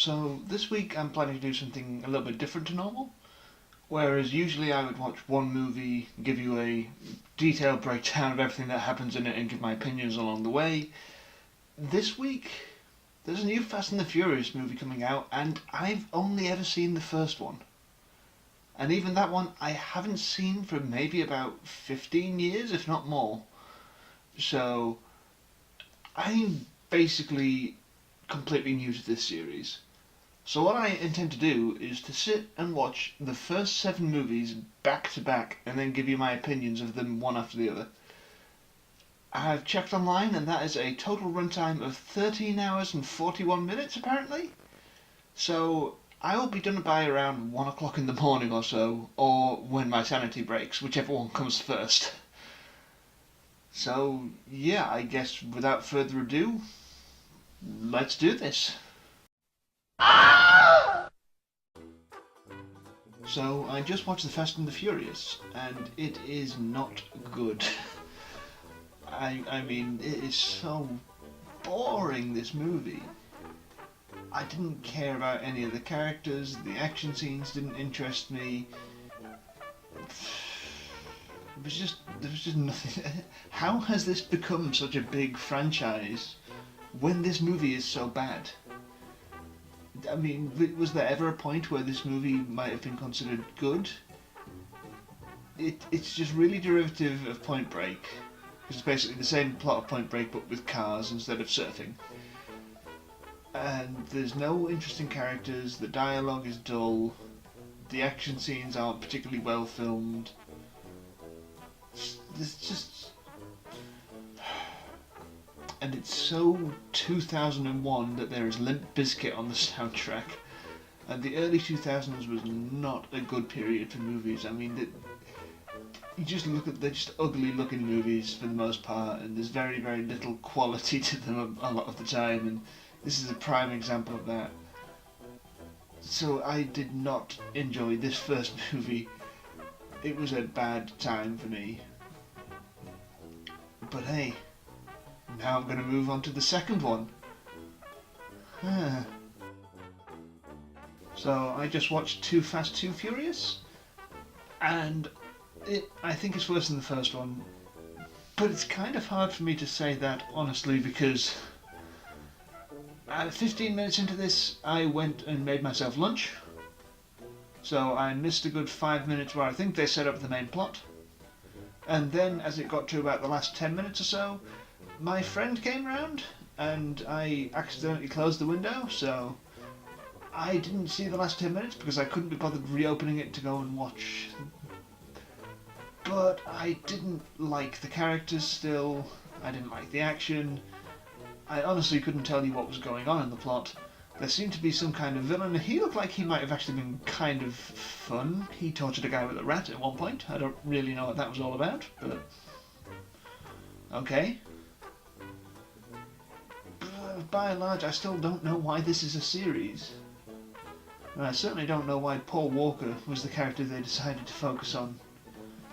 So this week I'm planning to do something a little bit different to normal. Whereas usually I would watch one movie, give you a detailed breakdown of everything that happens in it, and give my opinions along the way. This week there's a new Fast and the Furious movie coming out, and I've only ever seen the first one. And even that one I haven't seen for maybe about 15 years, if not more. So I'm basically completely new to this series. So what I intend to do is to sit and watch the first 7 movies back to back and then give you my opinions of them one after the other. I've checked online and that is a total runtime of 13 hours and 41 minutes apparently. So I will be done by around 1 o'clock in the morning or so, or when my sanity breaks, whichever one comes first. So yeah, I guess without further ado, let's do this. So I just watched The Fast and the Furious, and it is not good. I mean, it is so boring, this movie. I didn't care about any of the characters, the action scenes didn't interest me. There was just nothing. How has this become such a big franchise when this movie is so bad? I mean, was there ever a point where this movie might have been considered good? It's just really derivative of Point Break. It's basically the same plot of Point Break but with cars instead of surfing. And there's no interesting characters, the dialogue is dull, the action scenes aren't particularly well filmed. There's just... And it's so 2001 that there is Limp Bizkit on the soundtrack. And the early 2000s was not a good period for movies. I mean, you just look at, they're just ugly looking movies for the most part, and there's very, very little quality to them a lot of the time, and this is a prime example of that. So I did not enjoy this first movie. It was a bad time for me. But hey, now I'm going to move on to the second one. So I just watched Too Fast, Too Furious, and I think it's worse than the first one. But it's kind of hard for me to say that, honestly, because 15 minutes into this, I went and made myself lunch. So I missed a good 5 minutes where I think they set up the main plot. And then, as it got to about the last 10 minutes or so, my friend came round, and I accidentally closed the window, so I didn't see the last 10 minutes because I couldn't be bothered reopening it to go and watch. But I didn't like the characters still, I didn't like the action, I honestly couldn't tell you what was going on in the plot. There seemed to be some kind of villain. He looked like he might have actually been kind of fun. He tortured a guy with a rat at one point. I don't really know what that was all about, but okay. But by and large, I still don't know why this is a series. And I certainly don't know why Paul Walker was the character they decided to focus on,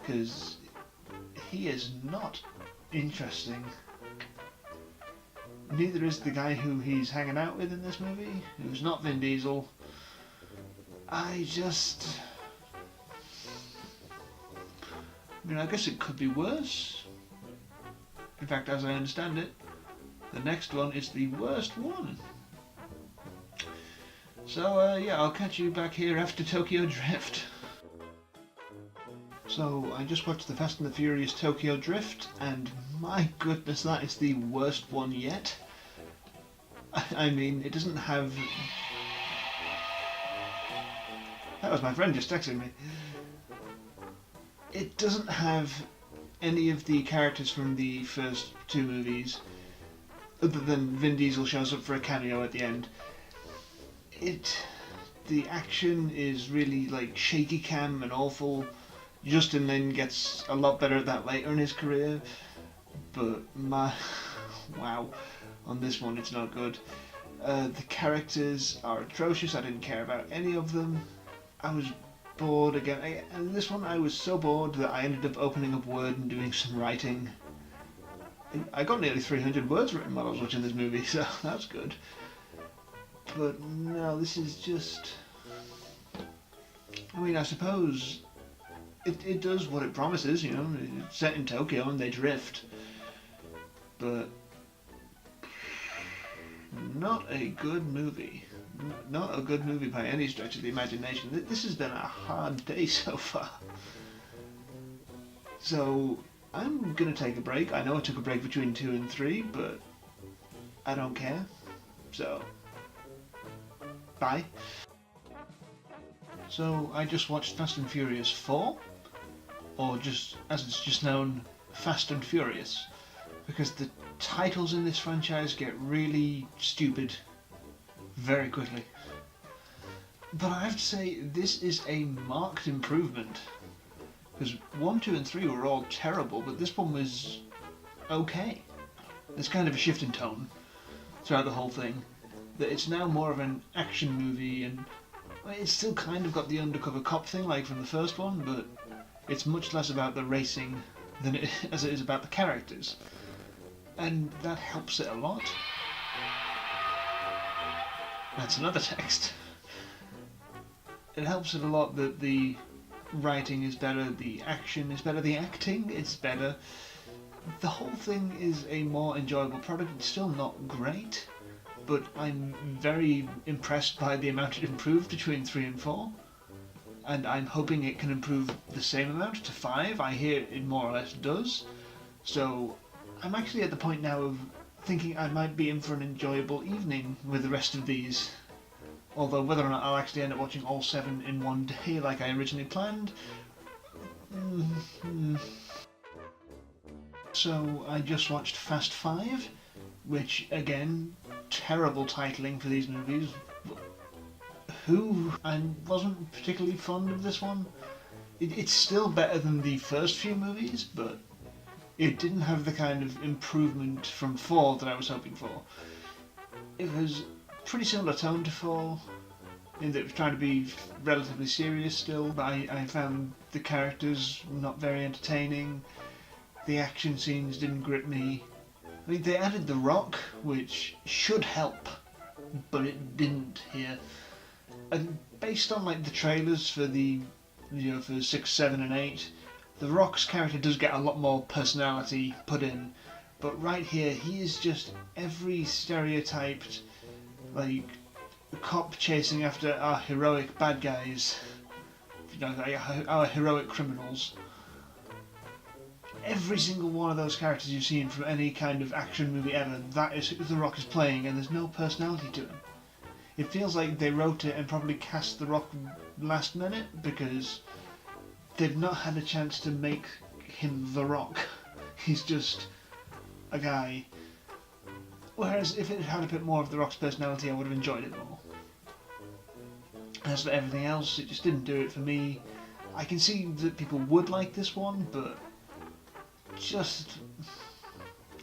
because he is not interesting. Neither is the guy who he's hanging out with in this movie, who's not Vin Diesel. I mean, I guess it could be worse. In fact, as I understand it, the next one is the worst one. So, yeah, I'll catch you back here after Tokyo Drift. So, I just watched the Fast and the Furious Tokyo Drift, and my goodness, that is the worst one yet. I mean, it doesn't have... That was my friend just texting me. It doesn't have any of the characters from the first 2 movies, other than Vin Diesel shows up for a cameo at the end. The action is really, like, shaky cam and awful. Justin Lin gets a lot better at that later in his career, but wow, on this one it's not good. The characters are atrocious, I didn't care about any of them. I was bored again, and this one I was so bored that I ended up opening up Word and doing some writing. I got nearly 300 words written while I was watching this movie, so that's good. But no, this is just... I mean, I suppose it does what it promises, you know. It's set in Tokyo and they drift. But not a good movie. Not a good movie by any stretch of the imagination. This has been a hard day so far. So I'm going to take a break. I know I took a break between 2 and 3, but I don't care. So, bye. So I just watched Fast and Furious 4, or just, as it's just known, Fast and Furious, because the titles in this franchise get really stupid very quickly. But I have to say, this is a marked improvement, because 1, 2 and 3 were all terrible, but this one was okay. There's kind of a shift in tone throughout the whole thing, that it's now more of an action movie, and it's still kind of got the undercover cop thing like from the first one, but it's much less about the racing as it is about the characters. And that helps it a lot. That's another text. It helps it a lot that the writing is better, the action is better, the acting is better. The whole thing is a more enjoyable product. It's still not great, but I'm very impressed by the amount it improved between 3 and 4. And I'm hoping it can improve the same amount to 5. I hear it more or less does. So I'm actually at the point now of thinking I might be in for an enjoyable evening with the rest of these. Although whether or not I'll actually end up watching all 7 in one day like I originally planned... So I just watched Fast 5, which again, terrible titling for these movies. I wasn't particularly fond of this one. It's still better than the first few movies, but it didn't have the kind of improvement from 4 that I was hoping for. It was pretty similar tone to 4, in that it was trying to be relatively serious still, but I found the characters not very entertaining. The action scenes didn't grip me. I mean, they added The Rock, which should help, but it didn't here. And based on like the trailers for for 6, 7 and 8, The Rock's character does get a lot more personality put in, but right here he is just every stereotyped like cop chasing after our heroic bad guys, our heroic criminals. Every single one of those characters you've seen from any kind of action movie ever, that is who The Rock is playing, and there's no personality to him. It feels like they wrote it and probably cast The Rock last minute because they've not had a chance to make him The Rock. He's just a guy. Whereas if it had a bit more of The Rock's personality, I would have enjoyed it more. As for everything else, it just didn't do it for me. I can see that people would like this one, but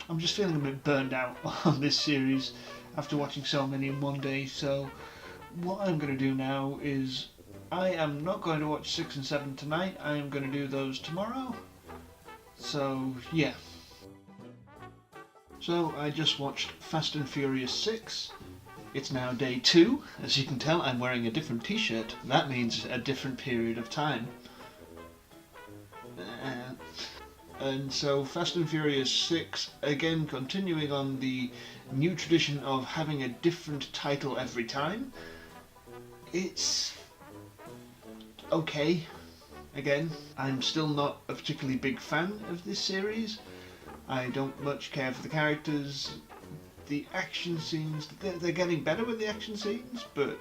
I'm just feeling a bit burned out on this series after watching so many in one day. So what I'm going to do now is I am not going to watch 6 and 7 tonight. I am going to do those tomorrow. So yeah. So I just watched Fast and Furious 6. It's now day 2. As you can tell, I'm wearing a different t-shirt. That means a different period of time. And so Fast and Furious 6, again continuing on the new tradition of having a different title every time. It's okay. Again, I'm still not a particularly big fan of this series. I don't much care for the characters. The action scenes, they're getting better with the action scenes, but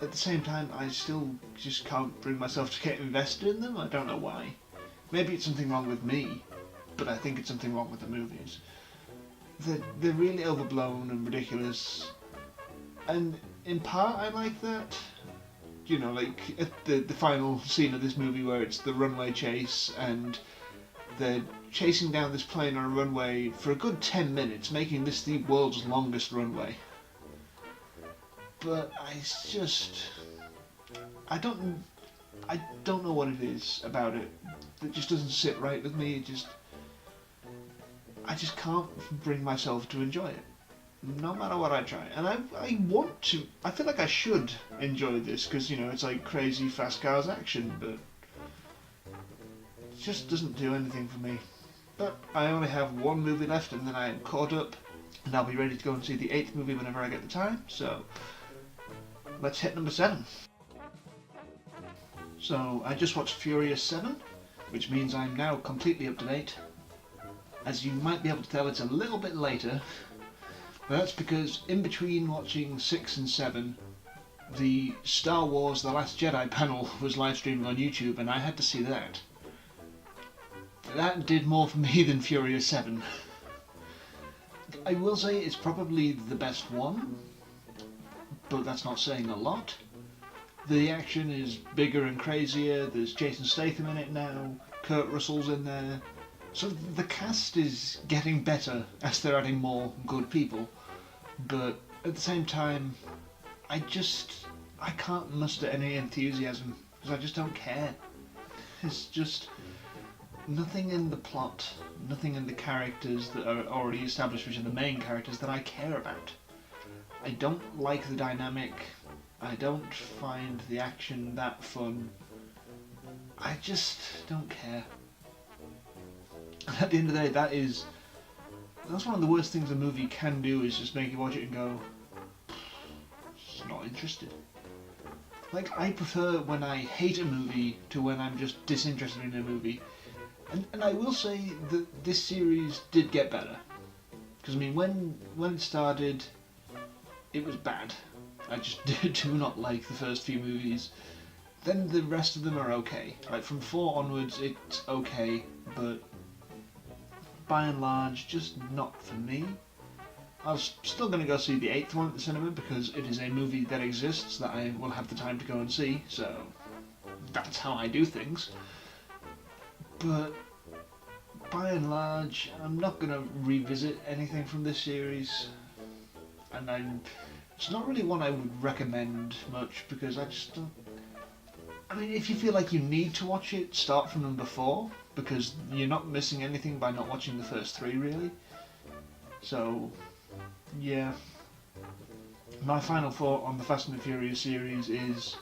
at the same time I still just can't bring myself to get invested in them. I don't know why. Maybe it's something wrong with me, but I think it's something wrong with the movies. They're really overblown and ridiculous, and in part I like that. You know, like at the final scene of this movie where it's the runway chase and they're chasing down this plane on a runway for a good 10 minutes, making this the world's longest runway. But I don't know what it is about it that just doesn't sit right with me. I just can't bring myself to enjoy it. no matter what I try. And I want to, I feel like I should enjoy this because, you know, it's like crazy fast cars action, but it just doesn't do anything for me. But I only have one movie left and then I am caught up and I'll be ready to go and see the 8th movie whenever I get the time, so let's hit number 7. So I just watched Furious 7, which means I'm now completely up to date. As you might be able to tell, it's a little bit later, but that's because in between watching 6 and 7, the Star Wars The Last Jedi panel was live streaming on YouTube and I had to see that. That did more for me than Furious 7. I will say it's probably the best one, but that's not saying a lot. The action is bigger and crazier, there's Jason Statham in it now, Kurt Russell's in there. So the cast is getting better as they're adding more good people, but at the same time, I can't muster any enthusiasm, because I just don't care. It's just nothing in the plot, nothing in the characters that are already established, which are the main characters, that I care about. I don't like the dynamic, I don't find the action that fun, I just don't care. And at the end of the day, that's one of the worst things a movie can do, is just make you watch it and go, just not interested. Like, I prefer when I hate a movie to when I'm just disinterested in a movie. And I will say that this series did get better. Because, I mean, when it started, it was bad. I just do not like the first few movies. Then the rest of them are okay. Like, from 4 onwards, it's okay, but by and large, just not for me. I was still going to go see the 8th one at the cinema because it is a movie that exists that I will have the time to go and see, so that's how I do things. But by and large, I'm not going to revisit anything from this series, and it's not really one I would recommend much because I just don't. I mean, if you feel like you need to watch it, start from number 4 because you're not missing anything by not watching the first 3, really. So, yeah. My final thought on the Fast and the Furious series is,